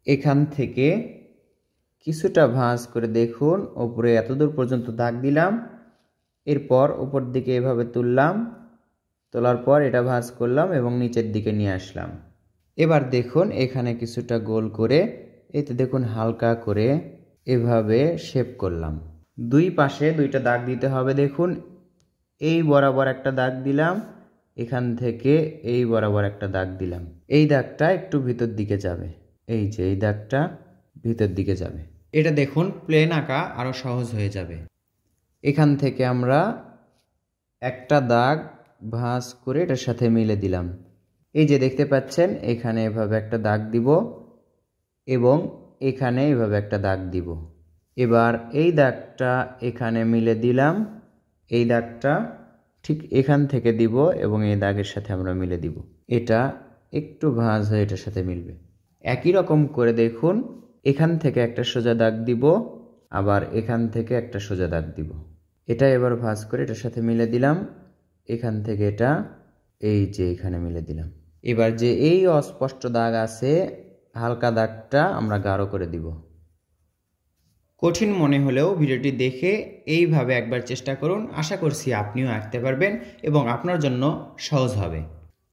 এখান থেকে কিছুটা ভাঁজ করে দেখুন উপরে এতদূর পর্যন্ত দাগ দিলাম। এরপর উপর দিকে এভাবে তুললাম, তোলার পর এটা ভাঁজ করলাম এবং নিচের দিকে নিয়ে আসলাম। এবার দেখুন এখানে কিছুটা গোল করে এতে দেখুন হালকা করে এভাবে শেপ করলাম। দুই পাশে দুইটা দাগ দিতে হবে। দেখুন এই বরাবর একটা দাগ দিলাম, এখান থেকে এই বরাবর একটা দাগ দিলাম। এই দাগটা একটু ভিতর দিকে যাবে, এই যে এই দাগটা ভিতর দিকে যাবে। এটা দেখুন প্লেন আঁকা আরো সহজ হয়ে যাবে। এখান থেকে আমরা একটা দাগ ভাঁজ করে এটার সাথে মিলে দিলাম। এই যে দেখতে পাচ্ছেন এখানে এভাবে একটা দাগ দিব এবং এখানে এভাবে একটা দাগ দিব। এবার এই দাগটা এখানে মিলে দিলাম, এই দাগটা ঠিক এখান থেকে দিব এবং এই দাগের সাথে আমরা মিলে দিব। এটা একটু ভাঁজ হয়ে এটার সাথে মিলবে। একই রকম করে দেখুন এখান থেকে একটা সোজা দাগ দিব, আবার এখান থেকে একটা সোজা দাগ দিব। এটা এবার ভাঁজ করে এটার সাথে মিলে দিলাম, এখান থেকে এটা এই যে এখানে মিলে দিলাম। এবার যে এই অস্পষ্ট দাগ আছে হালকা দাগটা আমরা গাঢ় করে দিব। কঠিন মনে হলেও ভিডিওটি দেখে এইভাবে একবার চেষ্টা করুন, আশা করছি আপনিও আঁকতে পারবেন এবং আপনার জন্য সহজ হবে।